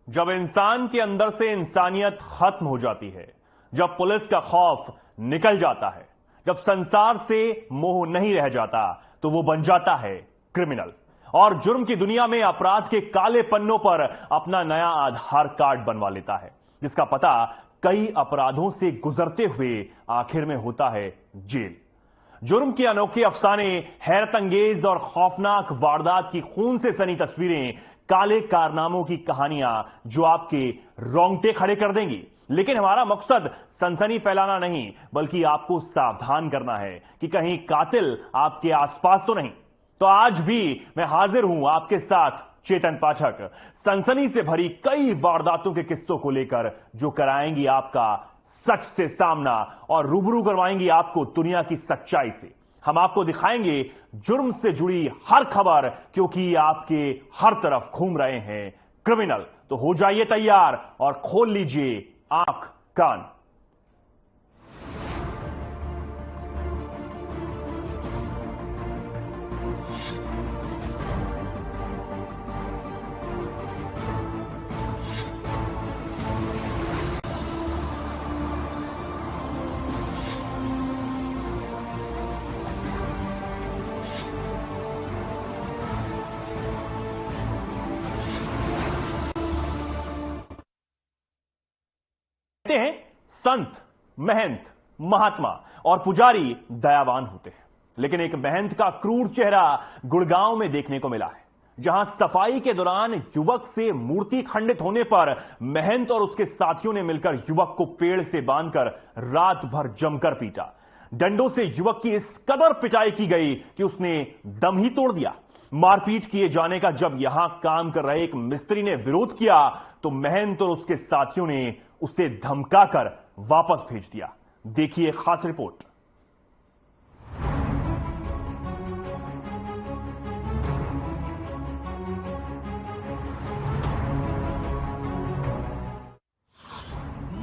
जब इंसान के अंदर से इंसानियत खत्म हो जाती है, जब पुलिस का खौफ निकल जाता है, जब संसार से मोह नहीं रह जाता, तो वो बन जाता है क्रिमिनल और जुर्म की दुनिया में अपराध के काले पन्नों पर अपना नया आधार कार्ड बनवा लेता है, जिसका पता कई अपराधों से गुजरते हुए आखिर में होता है जेल। जुर्म के अनोखे अफसाने, हैरतअंगेज और खौफनाक वारदात की खून से सनी तस्वीरें, काले कारनामों की कहानियां जो आपके रोंगटे खड़े कर देंगी। लेकिन हमारा मकसद सनसनी फैलाना नहीं, बल्कि आपको सावधान करना है कि कहीं कातिल आपके आसपास तो नहीं। तो आज भी मैं हाजिर हूं आपके साथ, चेतन पाठक, सनसनी से भरी कई वारदातों के किस्सों को लेकर, जो कराएंगी आपका सच से सामना और रूबरू करवाएंगी आपको दुनिया की सच्चाई से। हम आपको दिखाएंगे जुर्म से जुड़ी हर खबर, क्योंकि आपके हर तरफ घूम रहे हैं क्रिमिनल। तो हो जाइए तैयार और खोल लीजिए आंख कान। कहते हैं संत, महंत, महात्मा और पुजारी दयावान होते हैं, लेकिन एक महंत का क्रूर चेहरा गुड़गांव में देखने को मिला है, जहां सफाई के दौरान युवक से मूर्ति खंडित होने पर महंत और उसके साथियों ने मिलकर युवक को पेड़ से बांधकर रात भर जमकर पीटा। डंडों से युवक की इस कदर पिटाई की गई कि उसने दम ही तोड़ दिया। मारपीट किए जाने का जब यहां काम कर रहे एक मिस्त्री ने विरोध किया, तो महंत और उसके साथियों ने उसे धमकाकर वापस भेज दिया। देखिए खास रिपोर्ट।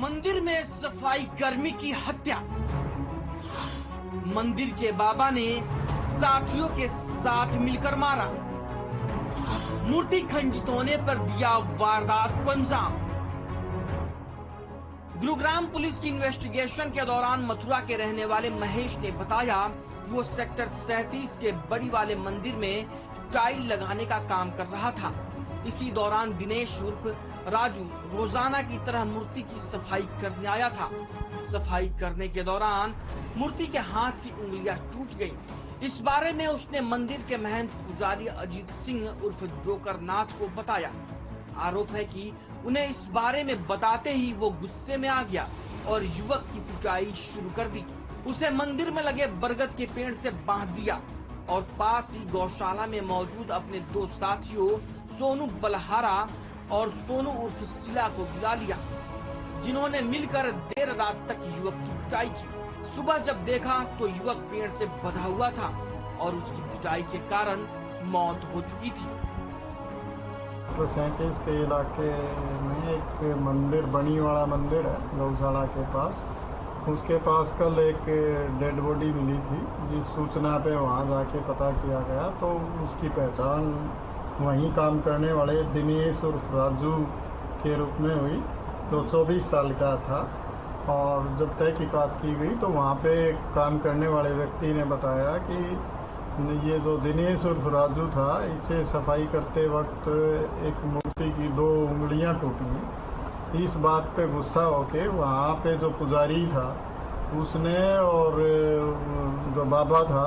मंदिर में सफाई कर्मी की हत्या। मंदिर के बाबा ने साथियों के साथ मिलकर मारा। मूर्ति खंडित होने पर दिया वारदात को अंजाम। गुरुग्राम पुलिस की इन्वेस्टिगेशन के दौरान मथुरा के रहने वाले महेश ने बताया कि वो सेक्टर 37 के बड़ी वाले मंदिर में टाइल लगाने का काम कर रहा था। इसी दौरान दिनेश उर्फ राजू रोजाना की तरह मूर्ति की सफाई करने आया था। सफाई करने के दौरान मूर्ति के हाथ की उंगलियां टूट गईं। इस बारे में उसने मंदिर के महंत पुजारी अजीत सिंह उर्फ जोकर नाथ को बताया। आरोप है कि उन्हें इस बारे में बताते ही वो गुस्से में आ गया और युवक की पिटाई शुरू कर दी। उसे मंदिर में लगे बरगद के पेड़ से बांध दिया और पास ही गौशाला में मौजूद अपने दो साथियों सोनू बलहारा और सोनू उर्फ सिला को बुला लिया, जिन्होंने मिलकर देर रात तक युवक की पिटाई की। सुबह जब देखा तो युवक पेड़ से बंधा हुआ था और उसकी पिटाई के कारण मौत हो चुकी थी। 37 के इलाके में एक मंदिर, बनीवाड़ा मंदिर है गौशाला के पास। उसके पास कल एक डेड बॉडी मिली थी, जिस सूचना पे वहां जाके पता किया गया तो उसकी पहचान वहीं काम करने वाले दिनेश उर्फ राजू के रूप में हुई, जो 24 साल का था। और जब तहकीकात की गई तो वहाँ पे काम करने वाले व्यक्ति ने बताया कि ये जो दिनेश उर्फ राजू था, इसे सफाई करते वक्त एक मूर्ति की 2 उंगलियां टूटी। इस बात पे गुस्सा होके वहाँ पे जो पुजारी था उसने और जो बाबा था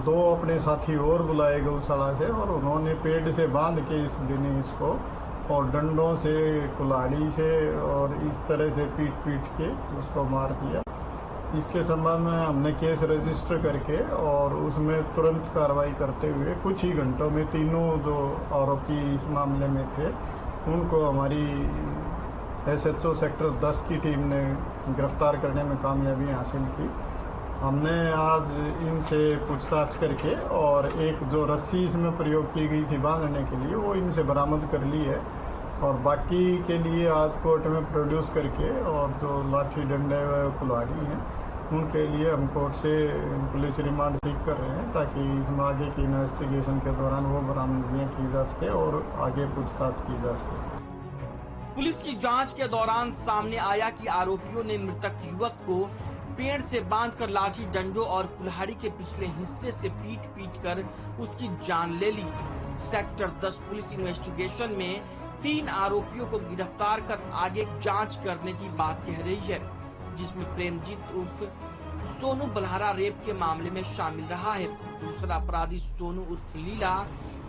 2 अपने साथी और बुलाए गौशाला से, और उन्होंने पेड़ से बांध के इस दिनेश को और डंडों से, कुल्हाड़ी से और इस तरह से पीट के उसको मार दिया। इसके संबंध में हमने केस रजिस्टर करके और उसमें तुरंत कार्रवाई करते हुए कुछ ही घंटों में तीनों जो आरोपी इस मामले में थे उनको हमारी SHO सेक्टर 10 की टीम ने गिरफ्तार करने में कामयाबी हासिल की। हमने आज इनसे पूछताछ करके और एक जो रस्सी इसमें प्रयोग की गई थी बांधने के लिए, वो इनसे बरामद कर ली है और बाकी के लिए आज कोर्ट में प्रोड्यूस करके और जो लाठी डंडे व कुल्हाड़ी हैं उनके लिए हम कोर्ट से पुलिस रिमांड सीख कर रहे हैं, ताकि इसमें आगे की इन्वेस्टिगेशन के दौरान वो बरामदगियां की जा सके और आगे पूछताछ की जा सके। पुलिस की जांच के दौरान सामने आया कि आरोपियों ने मृतक युवक को पेड़ से बांधकर लाठी डंडों और कुल्हाड़ी के पिछले हिस्से से पीट कर उसकी जान ले ली। सेक्टर 10 पुलिस इन्वेस्टिगेशन में 3 आरोपियों को गिरफ्तार कर आगे जांच करने की बात कह रही है, जिसमें प्रेमजीत उर्फ सोनू बल्हारा रेप के मामले में शामिल रहा है। दूसरा अपराधी सोनू उर्फ लीला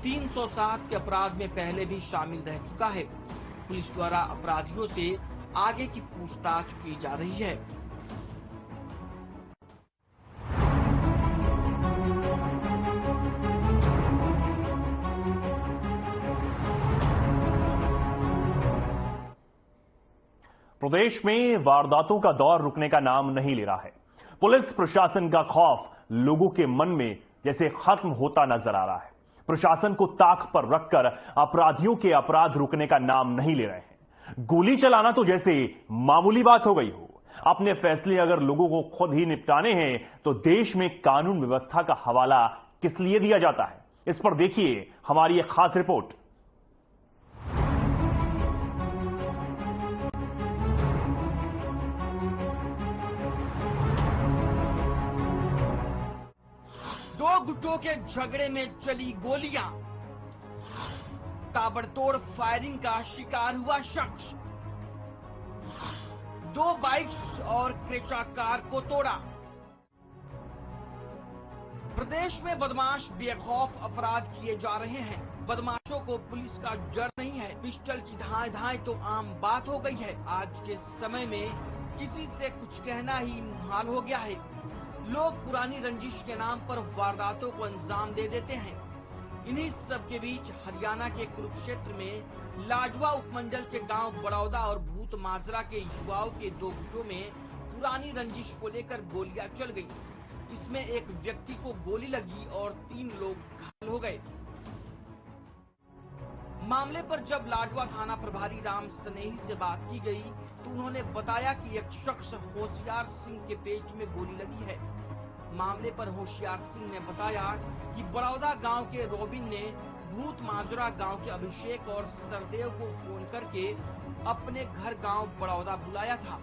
307 के अपराध में पहले भी शामिल रह चुका है। पुलिस द्वारा अपराधियों से आगे की पूछताछ की जा रही है। प्रदेश में वारदातों का दौर रुकने का नाम नहीं ले रहा है। पुलिस प्रशासन का खौफ लोगों के मन में जैसे खत्म होता नजर आ रहा है। प्रशासन को ताक पर रखकर अपराधियों के अपराध रुकने का नाम नहीं ले रहे हैं। गोली चलाना तो जैसे मामूली बात हो गई हो। अपने फैसले अगर लोगों को खुद ही निपटाने हैं तो देश में कानून व्यवस्था का हवाला किस लिए दिया जाता है? इस पर देखिए हमारी एक खास रिपोर्ट। दो गुटों के झगड़े में चली गोलियां, ताबड़तोड़ फायरिंग का शिकार हुआ शख्स, 2 बाइक्स और क्रेटा कार को तोड़ा। प्रदेश में बदमाश बेखौफ अपराध किए जा रहे हैं। बदमाशों को पुलिस का डर नहीं है। पिस्टल की धाए धाए तो आम बात हो गई है। आज के समय में किसी से कुछ कहना ही मुहाल हो गया है। लोग पुरानी रंजिश के नाम पर वारदातों को अंजाम दे देते हैं। इन्हीं सब के बीच हरियाणा के कुरुक्षेत्र में लाडवा उपमंडल के गांव बड़ौदा और भूत माजरा के युवाओं के 2 गुटों में पुरानी रंजिश को लेकर गोलियां चल गई। इसमें एक व्यक्ति को गोली लगी और 3 लोग घायल हो गए। मामले पर जब लाडवा थाना प्रभारी राम स्नेही से बात की गई तो उन्होंने बताया कि एक शख्स होशियार सिंह के पेट में गोली लगी है। मामले पर होशियार सिंह ने बताया कि बड़ौदा गांव के रॉबिन ने भूत माजरा गांव के अभिषेक और सरदेव को फोन करके अपने घर गांव बड़ौदा बुलाया था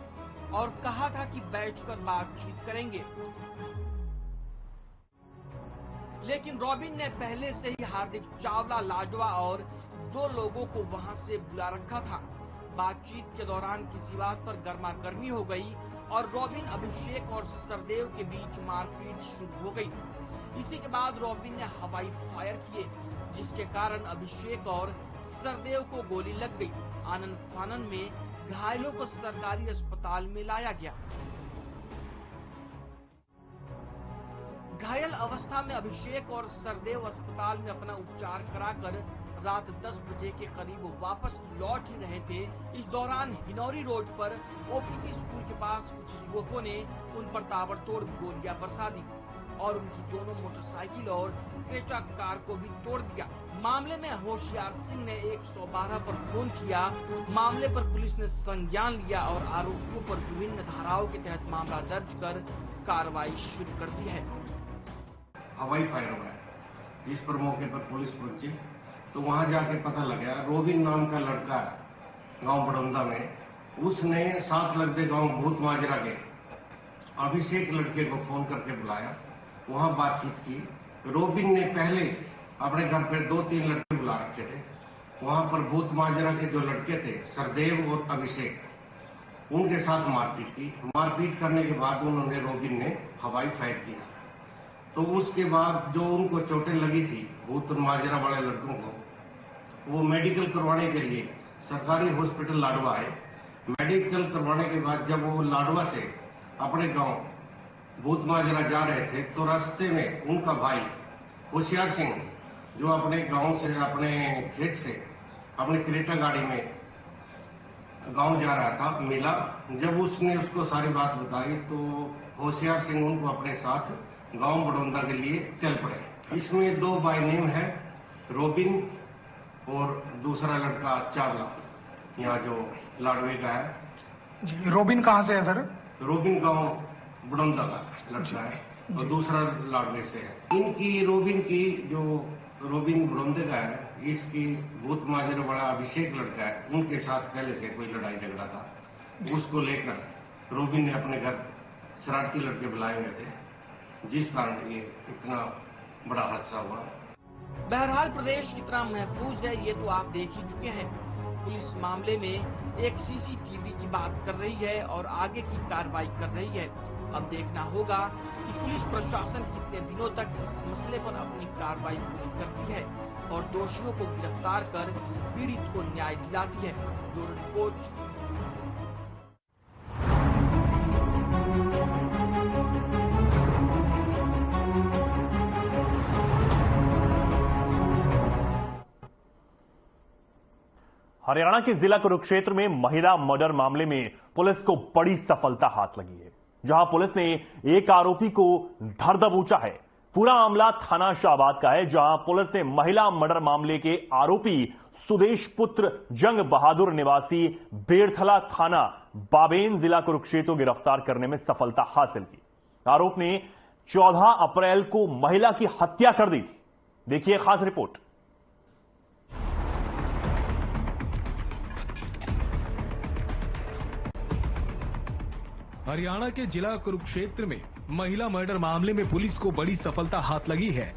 और कहा था कि बैठकर बातचीत करेंगे। लेकिन रॉबिन ने पहले से ही हार्दिक चावला, लाडवा और 2 लोगों को वहां से बुला रखा था। बातचीत के दौरान किसी बात पर गर्मागर्मी हो गई और रॉबिन, अभिषेक और सरदेव के बीच मारपीट शुरू हो गई। इसी के बाद रॉबिन ने हवाई फायर किए, जिसके कारण अभिषेक और सरदेव को गोली लग गई। आनन फानन में घायलों को सरकारी अस्पताल में लाया गया। घायल अवस्था में अभिषेक और सरदेव अस्पताल में अपना उपचार कराकर रात 10 बजे के करीब वापस लौट ही रहे थे। इस दौरान हिनौरी रोड पर ओपीजी स्कूल के पास कुछ युवकों ने उन पर ताबड़तोड़ गोलियां बरसा दी और उनकी दोनों मोटरसाइकिल और क्रेटा कार को भी तोड़ दिया। मामले में होशियार सिंह ने 112 पर फोन किया। मामले पर पुलिस ने संज्ञान लिया और आरोपियों पर विभिन्न धाराओं के तहत मामला दर्ज कर कार्रवाई शुरू कर दी है। हवाई फायर हुआ है, जिस पर मौके पर पुलिस पहुंची तो वहां जाके पता लगा रोबिन नाम का लड़का गांव बड़ौदा में, उसने साथ लगते गांव भूत माजरा के अभिषेक लड़के को फोन करके बुलाया। वहां बातचीत की। रोबिन ने पहले अपने घर पे 2-3 लड़के बुला रखे थे। वहां पर भूत माजरा के जो लड़के थे, सरदेव और अभिषेक, उनके साथ मारपीट की। मारपीट करने के बाद उन्होंने रोबिन ने हवाई फायर किया। तो उसके बाद जो उनको चोटें लगी थी भूत माजरा वाले लड़कों को, वो मेडिकल करवाने के लिए सरकारी हॉस्पिटल लाडवा है। मेडिकल करवाने के बाद जब वो लाडवा से अपने गांव भूत माजरा जा रहे थे तो रास्ते में उनका भाई होशियार सिंह, जो अपने गांव से, अपने खेत से अपनी क्रेटा गाड़ी में गांव जा रहा था, मिला। जब उसने उसको सारी बात बताई तो होशियार सिंह उनको अपने साथ गांव बड़ौदा के लिए चल पड़े। इसमें 2 बाय नेम है, रोबिन और दूसरा लड़का चावला, यहाँ जो लाडवे का है। रोबिन कहाँ से है सर? रोबिन गांव बड़ौदा का लड़का है और दूसरा लाडवे से है। रोबिन बड़ौदे का है, इसकी भूत माजरे बड़ा अभिषेक लड़का है, उनके साथ पहले से कोई लड़ाई झगड़ा था। उसको लेकर रोबिन ने अपने घर शरारती लड़के बुलाए हुए थे, जिस कारण ये इतना बड़ा हादसा हुआ। बहरहाल प्रदेश कितना महफूज है ये तो आप देख ही चुके हैं। पुलिस मामले में एक सीसीटीवी की बात कर रही है और आगे की कार्रवाई कर रही है। अब देखना होगा कि पुलिस प्रशासन कितने दिनों तक इस मसले पर अपनी कार्रवाई पूरी करती है और दोषियों को गिरफ्तार कर पीड़ित को न्याय दिलाती है। Bureau report. हरियाणा के जिला कुरुक्षेत्र में महिला मर्डर मामले में पुलिस को बड़ी सफलता हाथ लगी है, जहां पुलिस ने एक आरोपी को धर दबोचा है। पूरा मामला थाना शाहबाद का है, जहां पुलिस ने महिला मर्डर मामले के आरोपी सुदेश पुत्र जंग बहादुर निवासी बेड़थला थाना बाबेन जिला कुरुक्षेत्र को गिरफ्तार करने में सफलता हासिल की। आरोप ने 14 अप्रैल को महिला की हत्या कर दी थी। देखिए खास रिपोर्ट। हरियाणा के जिला कुरुक्षेत्र में महिला मर्डर मामले में पुलिस को बड़ी सफलता हाथ लगी है,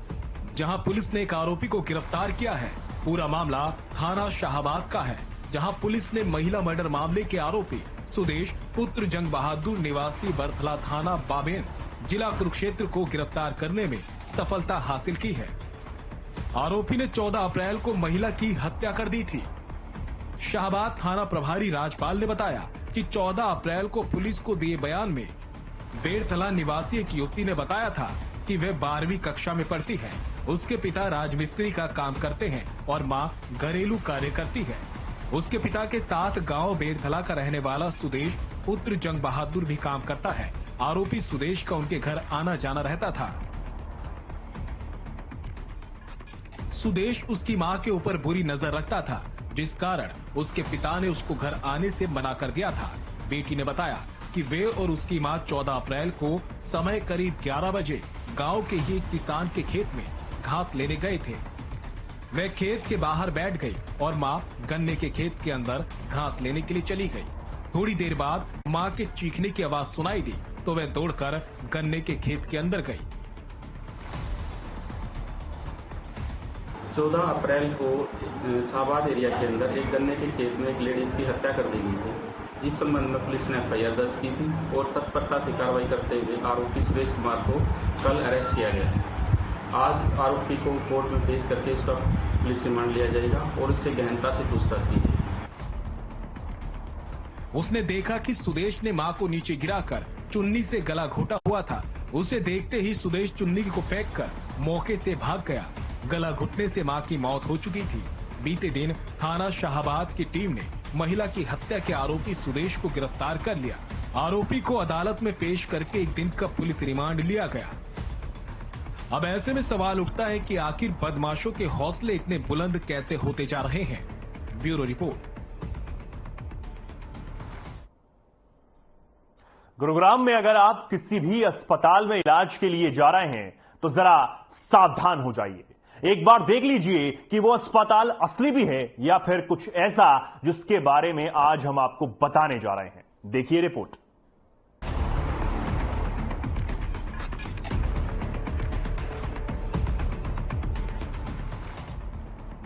जहां पुलिस ने एक आरोपी को गिरफ्तार किया है। पूरा मामला थाना शाहबाद का है, जहां पुलिस ने महिला मर्डर मामले के आरोपी सुदेश पुत्र जंग बहादुर निवासी बरथला थाना बाबेन जिला कुरुक्षेत्र को गिरफ्तार करने में सफलता हासिल की है। आरोपी ने 14 अप्रैल को महिला की हत्या कर दी थी। शाहबाद थाना प्रभारी राजपाल ने बताया कि 14 अप्रैल को पुलिस को दिए बयान में बेड़थला निवासी एक युवती ने बताया था कि वह 12वीं कक्षा में पढ़ती है। उसके पिता राजमिस्त्री का काम करते हैं और मां घरेलू कार्य करती है। उसके पिता के साथ गांव बेड़थला का रहने वाला सुदेश पुत्र जंग बहादुर भी काम करता है। आरोपी सुदेश का उनके घर आना जाना रहता था। सुदेश उसकी मां के ऊपर बुरी नजर रखता था, जिस कारण उसके पिता ने उसको घर आने से मना कर दिया था। बेटी ने बताया कि वे और उसकी मां 14 अप्रैल को समय करीब 11 बजे गांव के ही किसान के खेत में घास लेने गए थे। वह खेत के बाहर बैठ गई और मां गन्ने के खेत के अंदर घास लेने के लिए चली गई। थोड़ी देर बाद मां के चीखने की आवाज सुनाई दी तो वह दौड़कर गन्ने के खेत के अंदर गई। 14 अप्रैल को शाहबाद एरिया के अंदर एक गन्ने के खेत में एक लेडीज की हत्या कर दी गई थी, जिस संबंध में पुलिस ने एफआईआर दर्ज की थी और तत्परता से कार्रवाई करते हुए आरोपी सुरेश कुमार को कल अरेस्ट किया गया। आज आरोपी को कोर्ट में पेश करके उसका पुलिस रिमांड लिया जाएगा और उससे गहनता से पूछताछ की जाएगी। उसने देखा कि सुदेश ने मां को नीचे गिराकर चुन्नी से गला घोटा हुआ था। उसे देखते ही सुदेश चुन्नी को फेंककर मौके से भाग गया। गला घुटने से मां की मौत हो चुकी थी। बीते दिन थाना शाहबाद की टीम ने महिला की हत्या के आरोपी सुदेश को गिरफ्तार कर लिया। आरोपी को अदालत में पेश करके एक दिन का पुलिस रिमांड लिया गया। अब ऐसे में सवाल उठता है कि आखिर बदमाशों के हौसले इतने बुलंद कैसे होते जा रहे हैं। Bureau report. गुरुग्राम में अगर आप किसी भी अस्पताल में इलाज के लिए जा रहे हैं तो जरा सावधान हो जाइए। एक बार देख लीजिए कि वो अस्पताल असली भी है या फिर कुछ ऐसा जिसके बारे में आज हम आपको बताने जा रहे हैं। देखिए रिपोर्ट।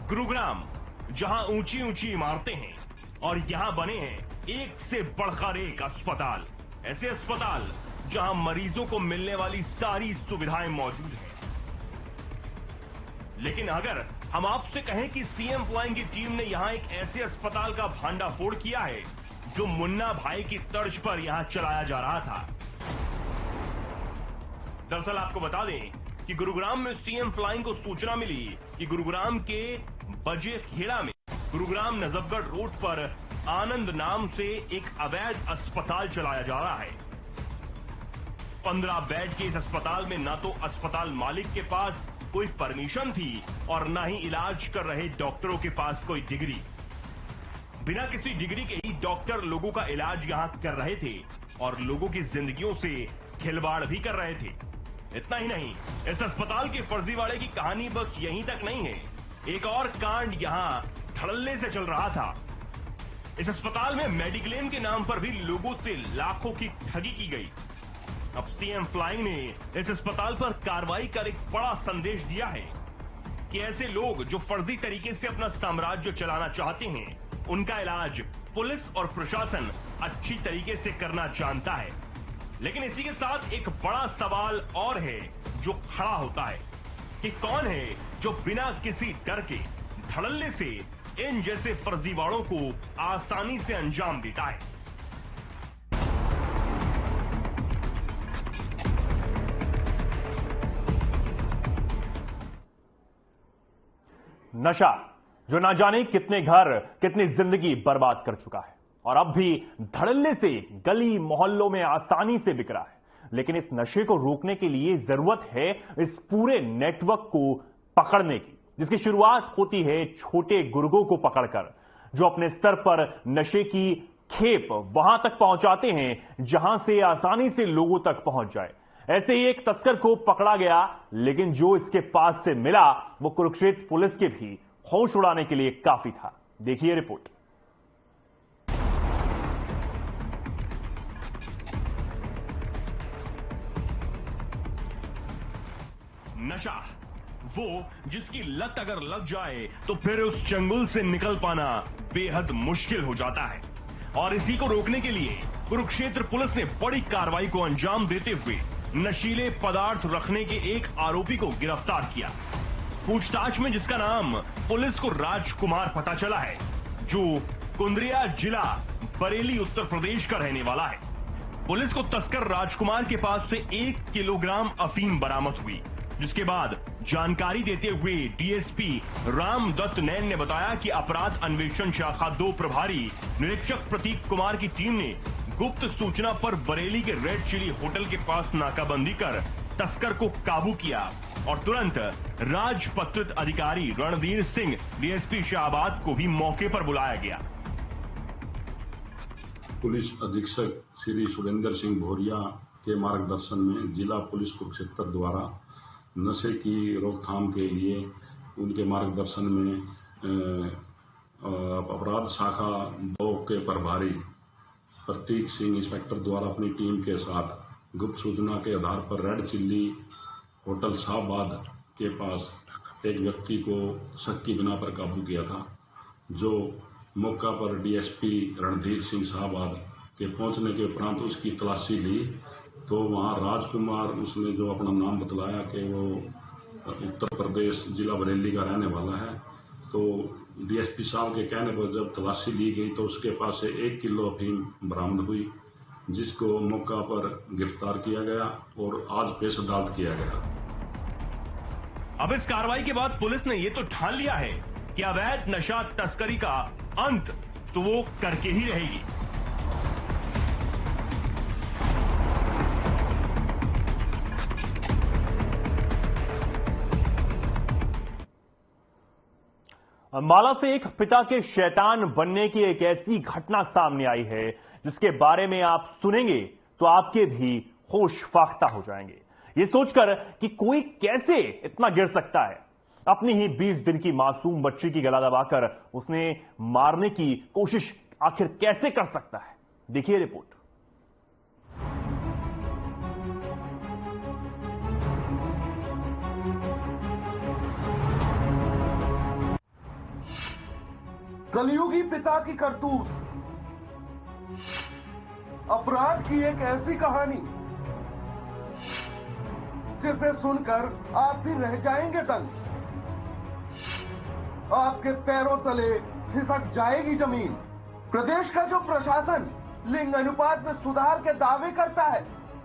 गुरुग्राम, जहां ऊंची ऊंची इमारतें हैं और यहां बने हैं एक से बढ़कर एक अस्पताल। ऐसे अस्पताल जहां मरीजों को मिलने वाली सारी सुविधाएं मौजूद हैं। लेकिन अगर हम आपसे कहें कि सीएम फ्लाइंग की टीम ने यहां एक ऐसे अस्पताल का भांडाफोड़ किया है जो मुन्ना भाई की तर्ज पर यहां चलाया जा रहा था। दरअसल आपको बता दें कि गुरुग्राम में सीएम फ्लाइंग को सूचना मिली कि गुरुग्राम के बजे खेड़ा में गुरुग्राम नजफगढ़ रोड पर आनंद नाम से एक अवैध अस्पताल चलाया जा रहा है। 15 बेड के इस अस्पताल में ना तो अस्पताल मालिक के पास कोई परमिशन थी और ना ही इलाज कर रहे डॉक्टरों के पास कोई डिग्री। बिना किसी डिग्री के ही डॉक्टर लोगों का इलाज यहां कर रहे थे और लोगों की जिंदगियों से खिलवाड़ भी कर रहे थे। इतना ही नहीं, इस अस्पताल के फर्जीवाड़े की कहानी बस यहीं तक नहीं है। एक और कांड यहां धड़ल्ले से चल रहा था। इस अस्पताल में मेडिक्लेम के नाम पर भी लोगों से लाखों की ठगी की गई। अब सीएम फ्लाइंग ने इस अस्पताल पर कार्रवाई कर एक बड़ा संदेश दिया है कि ऐसे लोग जो फर्जी तरीके से अपना साम्राज्य चलाना चाहते हैं, उनका इलाज पुलिस और प्रशासन अच्छी तरीके से करना जानता है। लेकिन इसी के साथ एक बड़ा सवाल और है जो खड़ा होता है कि कौन है जो बिना किसी डर के धड़ल्ले से इन जैसे फर्जीवाड़ों को आसानी से अंजाम देता है। नशा जो ना जाने कितने घर, कितनी जिंदगी बर्बाद कर चुका है और अब भी धड़ल्ले से गली मोहल्लों में आसानी से बिक रहा है। लेकिन इस नशे को रोकने के लिए जरूरत है इस पूरे नेटवर्क को पकड़ने की, जिसकी शुरुआत होती है छोटे गुर्गों को पकड़कर, जो अपने स्तर पर नशे की खेप वहां तक पहुंचाते हैं जहां से आसानी से लोगों तक पहुंच जाए। ऐसे ही एक तस्कर को पकड़ा गया, लेकिन जो इसके पास से मिला वो कुरुक्षेत्र पुलिस के भी होश उड़ाने के लिए काफी था। देखिए रिपोर्ट। नशा, वो जिसकी लत अगर लग जाए तो फिर उस चंगुल से निकल पाना बेहद मुश्किल हो जाता है। और इसी को रोकने के लिए कुरुक्षेत्र पुलिस ने बड़ी कार्रवाई को अंजाम देते हुए नशीले पदार्थ रखने के एक आरोपी को गिरफ्तार किया। पूछताछ में जिसका नाम पुलिस को राजकुमार पता चला है, जो कुंदरिया जिला बरेली उत्तर प्रदेश का रहने वाला है। पुलिस को तस्कर राजकुमार के पास से 1 किलोग्राम अफीम बरामद हुई, जिसके बाद जानकारी देते हुए डीएसपी रामदत्त नैन ने बताया कि अपराध अन्वेषण शाखा 2 प्रभारी निरीक्षक प्रतीक कुमार की टीम ने गुप्त सूचना पर बरेली के रेड चिली होटल के पास नाकाबंदी कर तस्कर को काबू किया और तुरंत राजपत्रित अधिकारी रणधीर सिंह डीएसपी शाहबाद को भी मौके पर बुलाया गया। पुलिस अधीक्षक श्री सुरेंद्र सिंह भोरिया के मार्गदर्शन में जिला पुलिस कुरुक्षेत्र द्वारा नशे की रोकथाम के लिए उनके मार्गदर्शन में अपराध शाखा 2 के प्रभारी प्रतीक सिंह इंस्पेक्टर द्वारा अपनी टीम के साथ गुप्त सूचना के आधार पर रेड चिल्ली होटल शाहबाद के पास एक व्यक्ति को शक की बिना पर काबू किया था, जो मौका पर डीएसपी रणधीर सिंह शाहबाद के पहुंचने के उपरांत उसकी तलाशी ली तो वहां राजकुमार, उसने जो अपना नाम बतलाया कि वो उत्तर प्रदेश जिला बरेली का रहने वाला है, तो डीएसपी साहब के कहने पर जब तलाशी ली गई तो उसके पास से 1 किलो अफीम बरामद हुई, जिसको मौका पर गिरफ्तार किया गया और आज पेश अदालत किया गया। अब इस कार्रवाई के बाद पुलिस ने ये तो ठान लिया है कि अवैध नशा तस्करी का अंत तो वो करके ही रहेगी। अंबाला से एक पिता के शैतान बनने की एक ऐसी घटना सामने आई है जिसके बारे में आप सुनेंगे तो आपके भी होश फाख्ता हो जाएंगे, ये सोचकर कि कोई कैसे इतना गिर सकता है। अपनी ही 20 दिन की मासूम बच्ची की गला दबाकर उसने मारने की कोशिश आखिर कैसे कर सकता है, देखिए रिपोर्ट। कलयुगी पिता की करतूत, अपराध की एक ऐसी कहानी जिसे सुनकर आप भी रह जाएंगे दंग। आपके पैरों तले खिसक जाएगी जमीन। प्रदेश का जो प्रशासन लिंग अनुपात में सुधार के दावे करता है,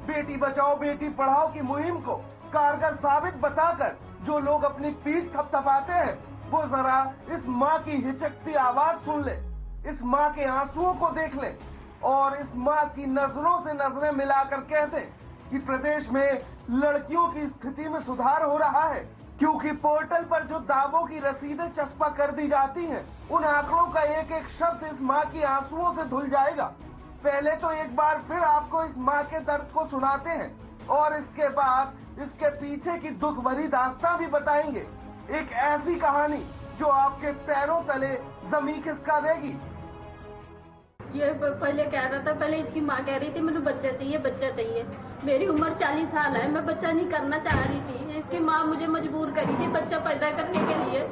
बेटी बचाओ बेटी पढ़ाओ की मुहिम को कारगर साबित बताकर जो लोग अपनी पीठ थपथपाते हैं, वो जरा इस माँ की हिचकती आवाज सुन ले, इस माँ के आंसुओं को देख ले और इस माँ की नजरों से नजरें मिलाकर कह दे कि प्रदेश में लड़कियों की स्थिति में सुधार हो रहा है, क्योंकि पोर्टल पर जो दावों की रसीदें चस्पा कर दी जाती हैं, उन आंकड़ों का एक एक शब्द इस माँ की आंसुओं से धुल जाएगा। पहले तो एक बार फिर आपको इस माँ के दर्द को सुनाते हैं और इसके बाद इसके पीछे की दुख भरी दास्तां भी बताएंगे। एक ऐसी कहानी जो आपके पैरों तले जमीन खिसका देगी। ये पहले कह रहा था, पहले इसकी माँ कह रही थी मुझे बच्चा चाहिए, बच्चा चाहिए। मेरी उम्र 40 साल है, मैं बच्चा नहीं करना चाह रही थी। इसकी माँ मुझे मजबूर करी थी बच्चा पैदा करने के लिए।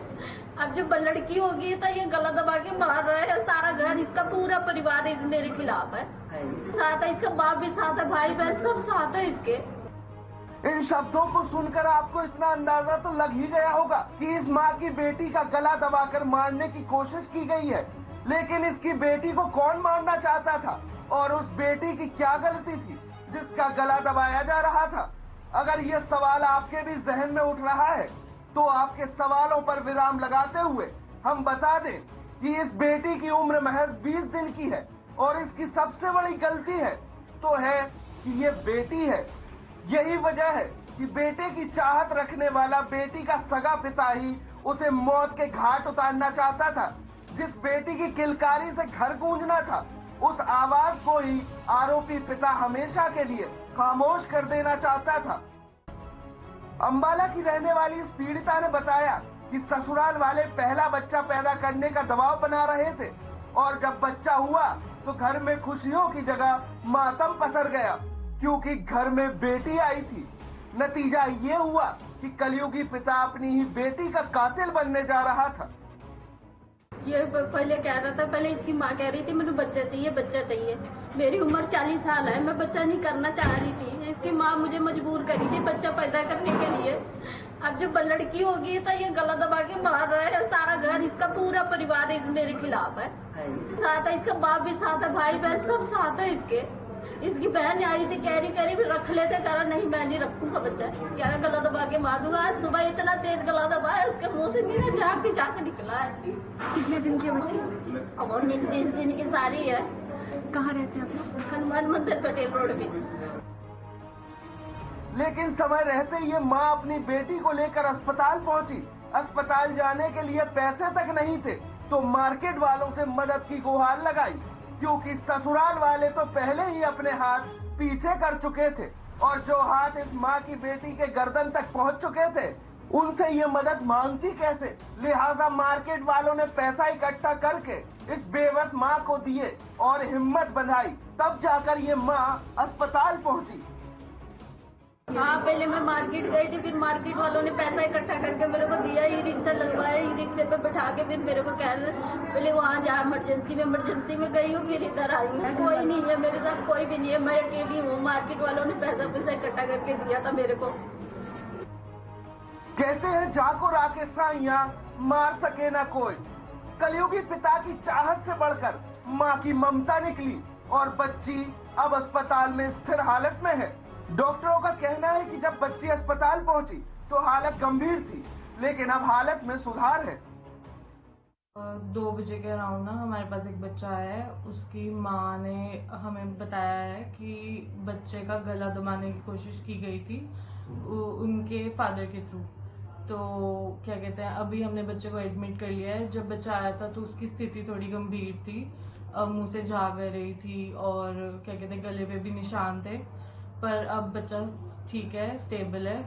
अब जब लड़की होगी तो ये गला दबा के मार रहा है। सारा घर, इसका पूरा परिवार मेरे खिलाफ है। साथ है इसका बाप भी साथ है, भाई बहन सब साथ है इसके। इन शब्दों को सुनकर आपको इतना अंदाजा तो लग ही गया होगा कि इस माँ की बेटी का गला दबाकर मारने की कोशिश की गई है। लेकिन इसकी बेटी को कौन मारना चाहता था और उस बेटी की क्या गलती थी जिसका गला दबाया जा रहा था? अगर ये सवाल आपके भी जहन में उठ रहा है तो आपके सवालों पर विराम लगाते हुए हम बता दें कि इस बेटी की उम्र महज 20 दिन की है और इसकी सबसे बड़ी गलती है तो है कि ये बेटी है। यही वजह है कि बेटे की चाहत रखने वाला बेटी का सगा पिता ही उसे मौत के घाट उतारना चाहता था। जिस बेटी की किलकारी से घर गूंजना था, उस आवाज को ही आरोपी पिता हमेशा के लिए खामोश कर देना चाहता था। अंबाला की रहने वाली इस पीड़िता ने बताया कि ससुराल वाले पहला बच्चा पैदा करने का दबाव बना रहे थे और जब बच्चा हुआ तो घर में खुशियों की जगह मातम पसर गया क्योंकि घर में बेटी आई थी। नतीजा ये हुआ कि कलयुगी पिता अपनी ही बेटी का कातिल बनने जा रहा था। ये पहले कह रहा था, पहले इसकी माँ कह रही थी मुझे बच्चा चाहिए, बच्चा चाहिए। मेरी उम्र 40 साल है, मैं बच्चा नहीं करना चाह रही थी। इसकी माँ मुझे मजबूर करी थी बच्चा पैदा करने के लिए। अब जब लड़की होगी तो ये गला दबा के मार रहा है। सारा घर, इसका पूरा परिवार मेरे खिलाफ है। साथ है इसका बाप भी साथ है, भाई बहन सब साथ है इसके। इसकी बहन आई थी, कह रही भी रख लेते, कह रहा नहीं मैं नहीं रखूंगा बच्चा, कह रहा गला दबा के मार दूंगा। आज सुबह इतना तेज गला दबाया उसके मुंह से नीचे जाके निकला है। कितने दिन के बच्चे? अब और 20 दिन की सारी है। कहाँ रहते हैं आप लोग? हनुमान मंदिर पटेल रोड पे। लेकिन समय रहते ये माँ अपनी बेटी को लेकर अस्पताल पहुंची। अस्पताल जाने के लिए पैसे तक नहीं थे तो मार्केट वालों से मदद की गुहार लगाई क्योंकि ससुराल वाले तो पहले ही अपने हाथ पीछे कर चुके थे और जो हाथ इस माँ की बेटी के गर्दन तक पहुंच चुके थे उनसे ये मदद मांगती कैसे। लिहाजा मार्केट वालों ने पैसा इकट्ठा करके इस बेबस माँ को दिए और हिम्मत बंधाई, तब जाकर ये माँ अस्पताल पहुंची। हाँ, पहले मैं मार्केट गई थी, फिर मार्केट वालों ने पैसा इकट्ठा करके मेरे को दिया, ई रिक्शा लगवाया, ई रिक्शे पे बैठा के फिर मेरे को कह रहे पहले वहाँ जा इमरजेंसी में गई हूँ, फिर इधर आई हूँ। कोई नहीं है मेरे साथ, कोई भी नहीं है, मैं अकेली हूँ। मार्केट वालों ने पैसा इकट्ठा करके दिया था मेरे को। कहते हैं जाको राके साइया मार सके ना कोई। कलयुगी पिता की चाहत से बढ़कर माँ की ममता निकली और बच्ची अब अस्पताल में स्थिर हालत में है। डॉक्टरों का कहना है कि जब बच्ची अस्पताल पहुंची तो हालत गंभीर थी, लेकिन अब हालत में सुधार है। 2 बजे के अराउंड ना हमारे पास एक बच्चा है। उसकी माँ ने हमें बताया है कि बच्चे का गला दबाने की कोशिश की गई थी उनके फादर के थ्रू। तो क्या कहते हैं, अभी हमने बच्चे को एडमिट कर लिया है। जब बच्चा आया था तो उसकी स्थिति थोड़ी गंभीर थी, मुंह से झाग आ रही थी और क्या कहते हैं गले पे भी निशान थे, पर अब बच्चा ठीक है, स्टेबल है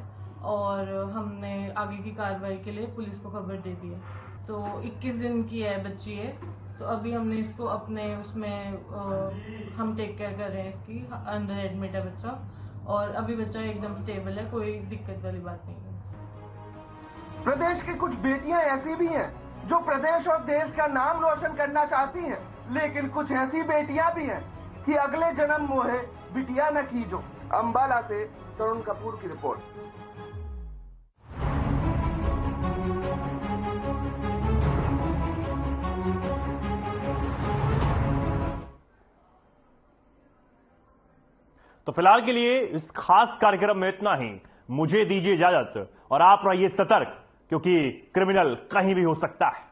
और हमने आगे की कार्रवाई के लिए पुलिस को खबर दे दी है। तो 21 दिन की है बच्ची है, तो अभी हमने इसको अपने उसमें हम टेक केयर कर रहे हैं, इसकी अंदर एडमिट है बच्चा और अभी बच्चा एकदम स्टेबल है, कोई दिक्कत वाली बात नहीं है। प्रदेश की कुछ बेटियां ऐसी भी हैं जो प्रदेश और देश का नाम रोशन करना चाहती हैं, लेकिन कुछ ऐसी बेटियां भी हैं कि अगले जन्म मोहे बिटिया न कीजो। अंबाला से तरुण कपूर की रिपोर्ट। तो फिलहाल के लिए इस खास कार्यक्रम में इतना ही। मुझे दीजिए इजाजत और आप रहिए सतर्क, क्योंकि क्रिमिनल कहीं भी हो सकता है।